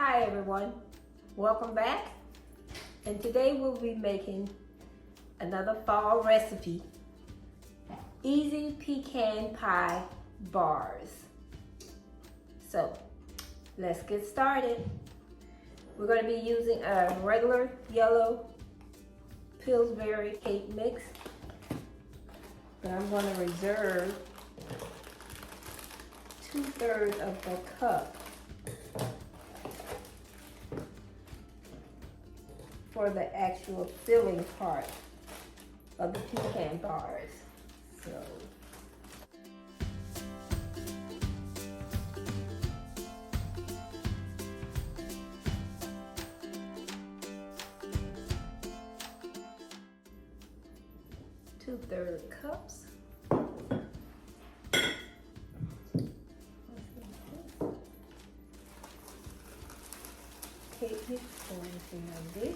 Hi everyone, welcome back. And today we'll be making another fall recipe, easy pecan pie bars. So let's get started. We're going to be using a regular yellow Pillsbury cake mix, but I'm going to reserve 2/3 of the cup for the actual filling part of the pecan bars. So two-thirds cups. Cake mix going handy.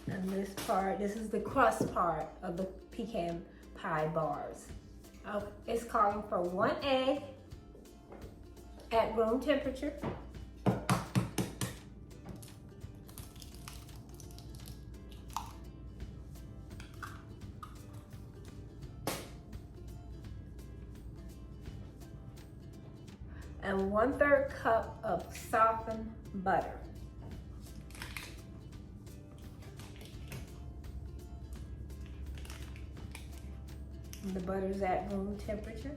And this part, this is the crust part of the pecan pie bars. It's calling for 1 egg at room temperature. And 1/3 cup of softened butter. And the butter's at room temperature.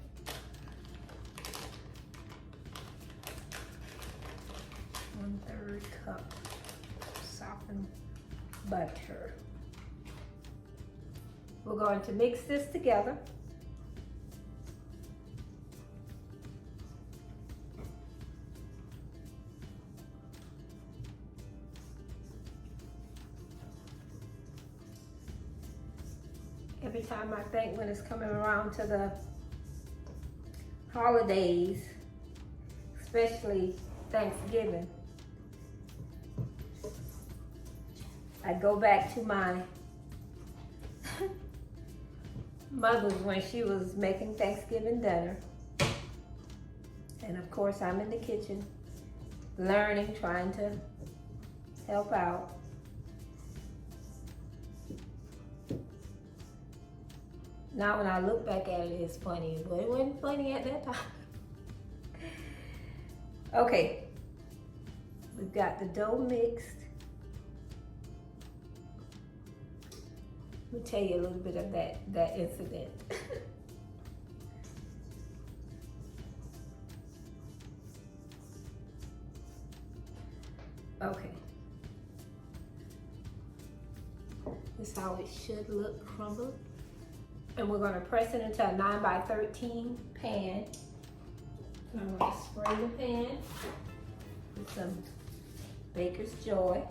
One-third cup softened butter. We're going to mix this together. Every time I think when it's coming around to the holidays, especially Thanksgiving, I go back to my mother's when she was making Thanksgiving dinner. And of course I'm in the kitchen, learning, trying to help out. Now when I look back at it, it's funny, but it wasn't funny at that time. Okay, we've got the dough mixed. Let me tell you a little bit of that incident. Okay. This is how it should look crumbled. And we're going to press it into a 9x13 pan. I'm going to spray the pan with some Baker's Joy.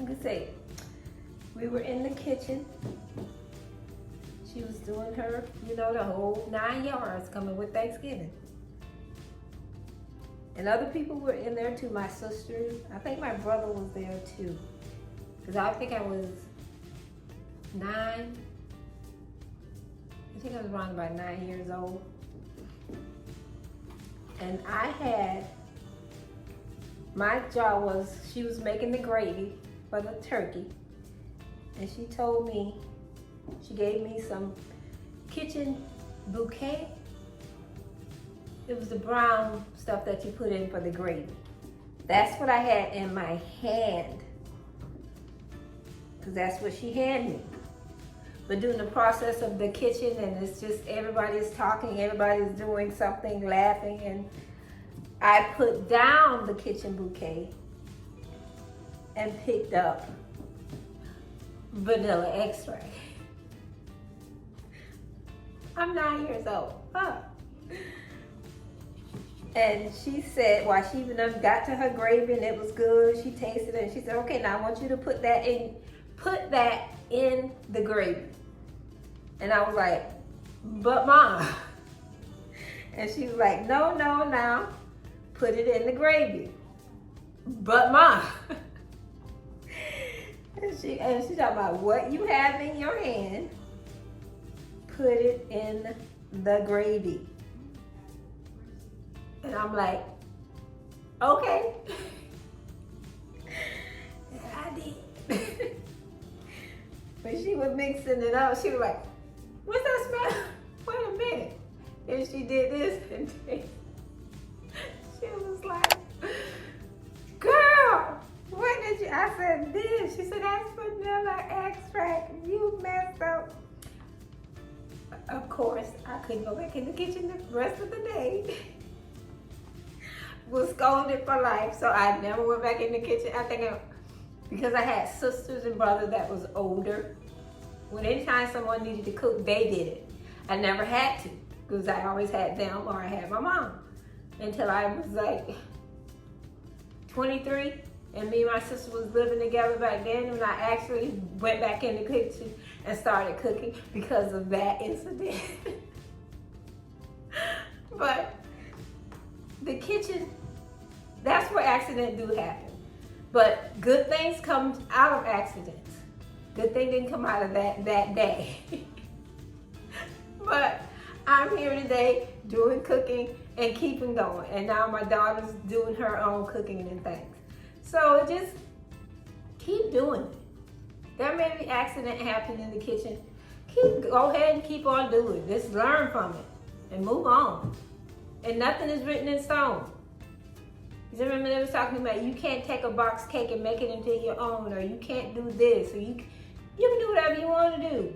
Like I say, we were in the kitchen. She was doing her, the whole 9 yards coming with Thanksgiving. And other people were in there too, my sisters. I think my brother was there too. Because I think I was 9. I think I was around about 9 years old. And my job was, she was making the gravy for the turkey, and she told me, she gave me some kitchen bouquet. It was the brown stuff that you put in for the gravy. That's what I had in my hand, because that's what she handed me. But during the process of the kitchen, and it's just everybody's talking, everybody's doing something, laughing, and I put down the kitchen bouquet and picked up vanilla extract. I'm 9 years old. Huh. And she said, while she even got to her gravy and it was good, she tasted it and she said, okay, now I want you to put that in the gravy. And I was like, but Mom. And she was like, no, now put it in the gravy. But Mom. And she talking about what you have in your hand, put it in the gravy. And I'm like, okay. And I did. When she was mixing it up, she was like, what's that smell? Wait a minute. And she did this and she was like, girl, what did you? I said, this. She said, that's vanilla extract. You messed up. Of course, I couldn't go back in the kitchen the rest of the day. Was scolded for life, so I never went back in the kitchen. I think because I had sisters and brothers that was older. When anytime someone needed to cook, they did it. I never had to, because I always had them or I had my mom. Until I was like 23, and me and my sister was living together back then, and I actually went back in the kitchen and started cooking because of that incident. But the kitchen, that's where accidents do happen. But good things come out of accidents. Good thing didn't come out of that day. But I'm here today doing cooking and keeping going. And now my daughter's doing her own cooking and things. So just keep doing it. There may be accident happening in the kitchen. Go ahead and keep on doing it. Just learn from it and move on. And nothing is written in stone. You remember they was talking about you can't take a box cake and make it into your own, or you can't do this, or you can do whatever you want to do.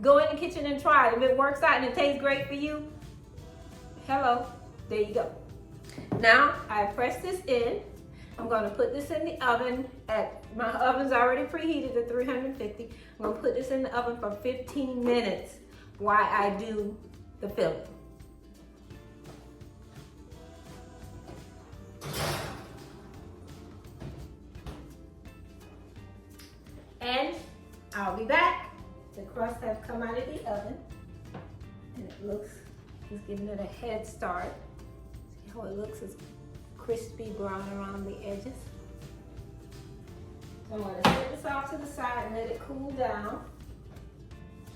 Go in the kitchen and try it. If it works out and it tastes great for you, hello, there you go. Now I press this in. I'm going to put this in the oven. My oven's already preheated at 350. I'm going to put this in the oven for 15 minutes while I do the filling. And I'll be back. The crust has come out of the oven, and it looks, just giving it a head start. See how it looks? It's crispy brown around the edges. So I'm going to set this off to the side and let it cool down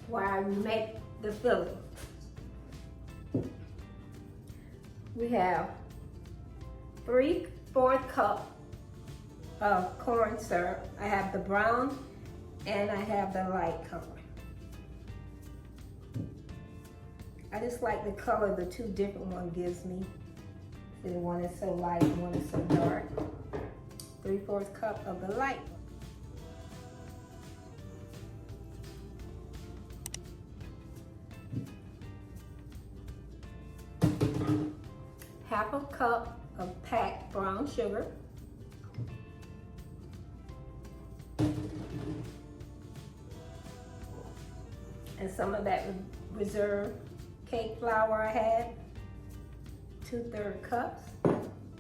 while I make the filling. We have 3/4 cup of corn syrup. I have the brown and I have the light color. I just like the color the two different one gives me. The one is so light and one is so dark. 3/4 cup of the light one. 1/2 cup of packed brown sugar. And some of that reserve cake flour I had, 2/3 cups.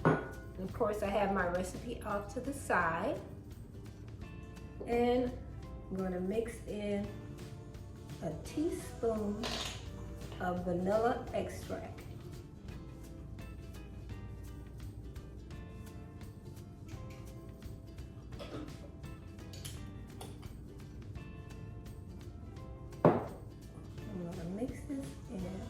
And of course I have my recipe off to the side. And I'm going to mix in a teaspoon of vanilla extract. Mix this in.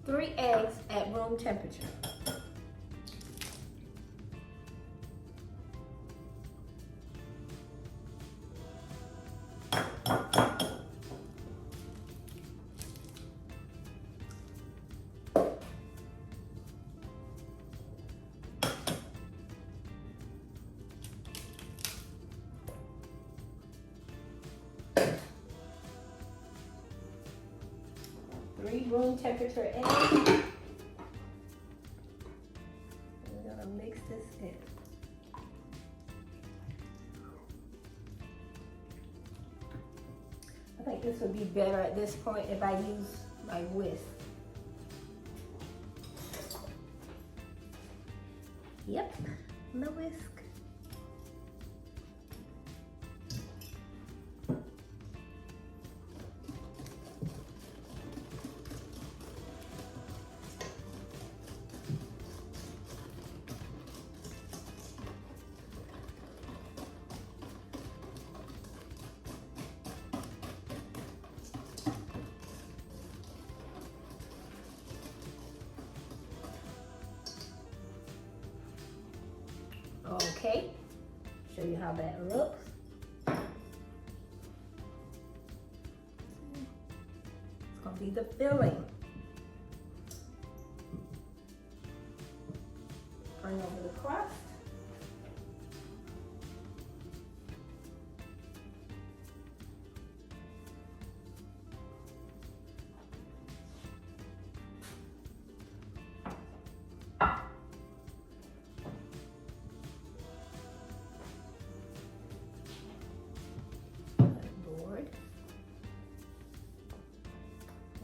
3 eggs at room temperature. 3 room temperature eggs. We're gonna mix this in. I think this would be better at this point if I use my whisk. Yep, the whisk. Okay, show you how that looks. It's gonna be the filling. Bring over the crust.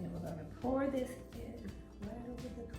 And we're going to pour this in right over the crust.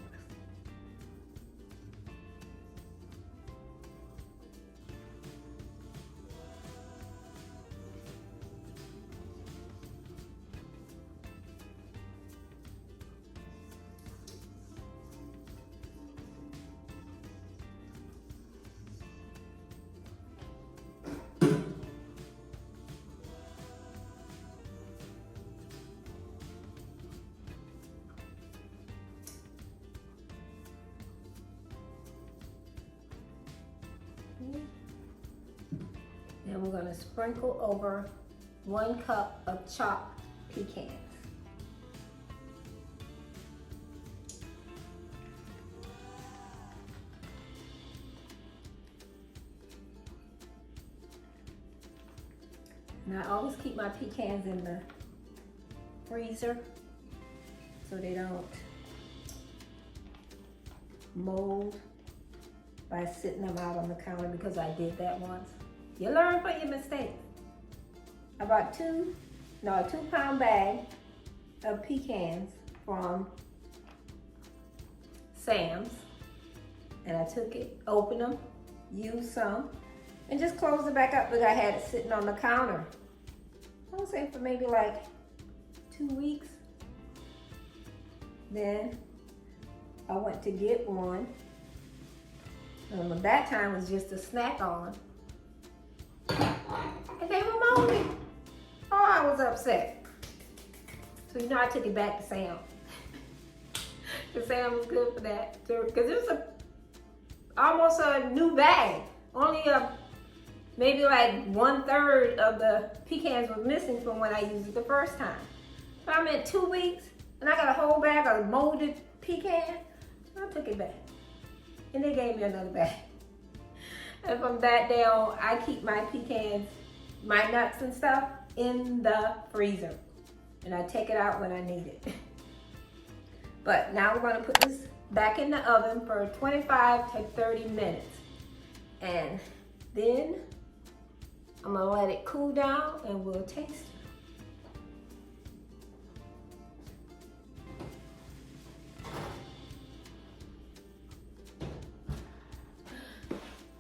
And we're going to sprinkle over 1 cup of chopped pecans. And I always keep my pecans in the freezer so they don't mold by sitting them out on the counter, because I did that once. You learn from your mistakes. I bought a 2-pound bag of pecans from Sam's, and I took it, opened them, used some, and just closed it back up because I had it sitting on the counter. I would say for maybe like 2 weeks. Then I went to get one. And at that time it was just a snack on. And they were moldy. Oh, I was upset. So I took it back to Sam. Because Sam was good for that. Because it was almost a new bag. Only maybe like 1/3 of the pecans were missing from when I used it the first time. So I'm at 2 weeks and I got a whole bag of molded pecan. So I took it back. And they gave me another bag. And from that day on, I keep my pecans, my nuts and stuff, in the freezer. And I take it out when I need it. But now we're gonna put this back in the oven for 25 to 30 minutes. And then I'm gonna let it cool down and we'll taste it.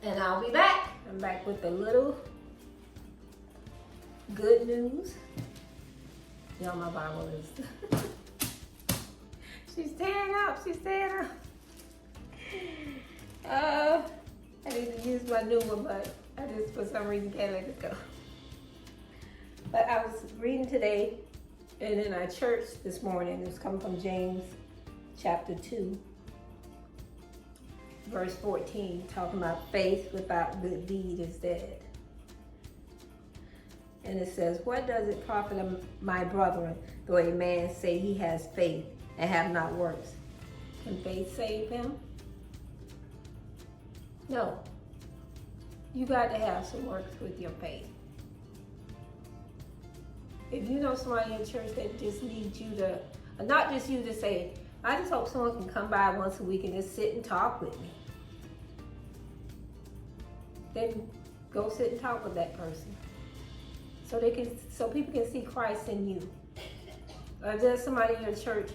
And I'll be back. I'm back with a little good news. Y'all, my Bible is. She's tearing up. She's tearing up. I need to use my new one, but I just for some reason can't let it go. But I was reading today, and in our church this morning, it was coming from James chapter 2. Verse 14, talking about faith without good deed is dead. And it says, what does it profit my brethren, though a man say he has faith and have not works? Can faith save him? No. You got to have some works with your faith. If you know somebody in church that just needs you to Not just you to say, I just hope someone can come by once a week and just sit and talk with me. Then go sit and talk with that person. So people can see Christ in you. Or there's somebody in your church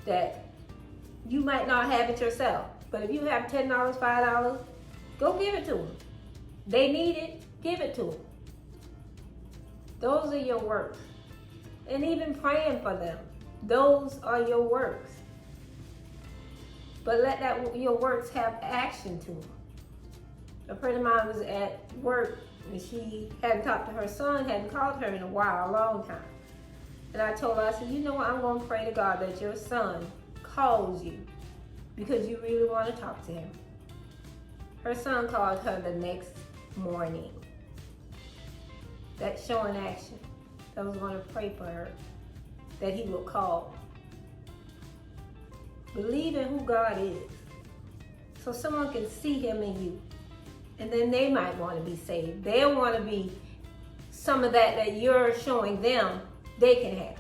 that you might not have it yourself, but if you have $10, $5, go give it to them. They need it, give it to them. Those are your works. And even praying for them, those are your works. But let your works have action to them. A friend of mine was at work and she hadn't talked to her son, hadn't called her in a while, a long time. And I told her, I said, you know what, I'm going to pray to God that your son calls you because you really want to talk to him. Her son called her the next morning. That's showing action. I was going to pray for her that he would call. Believe in who God is so someone can see him in you. And then they might want to be saved. They'll want to be some of that you're showing them they can have.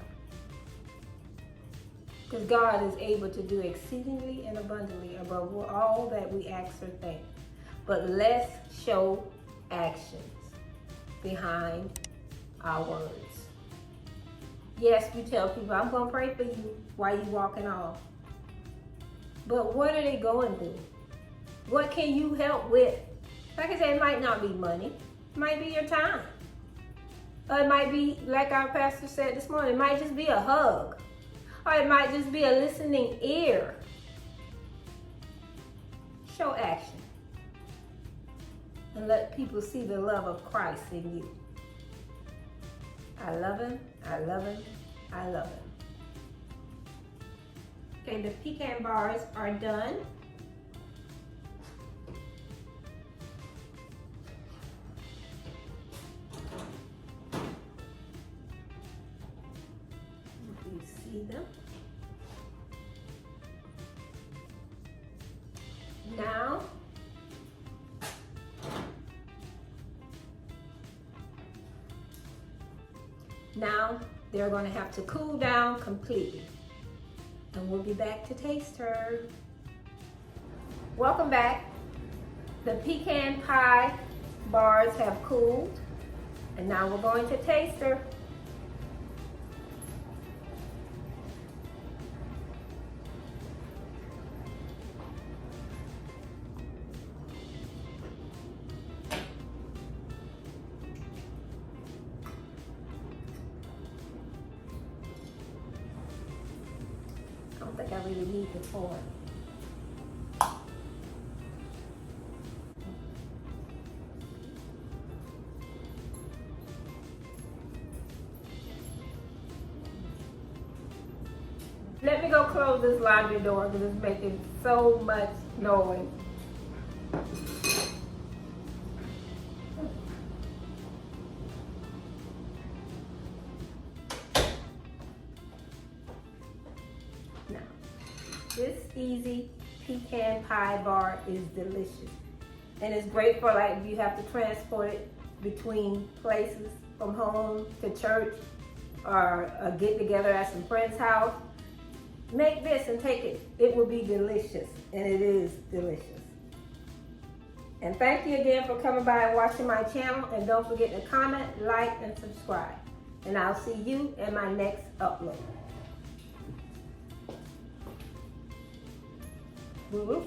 Because God is able to do exceedingly and abundantly above all that we ask or think. But let's show actions behind our words. Yes, we tell people, I'm going to pray for you while you're walking off. But what are they going to do? What can you help with? Like I said, it might not be money. It might be your time. Or it might be, like our pastor said this morning, it might just be a hug. Or it might just be a listening ear. Show action. And let people see the love of Christ in you. I love him, I love him, I love him. Okay, the pecan bars are done. You see them. Now they're going to have to cool down completely. And we'll be back to taste her. Welcome back. The pecan pie bars have cooled. And now we're going to taste her. I don't think I really need the pour. Let me go close this laundry door because it's making so much noise. Now, this easy pecan pie bar is delicious. And it's great for like if you have to transport it between places, from home to church, or a get together at some friend's house. Make this and take it. It will be delicious, and it is delicious. And thank you again for coming by and watching my channel. And don't forget to comment, like, and subscribe. And I'll see you in my next upload. Woo-woo.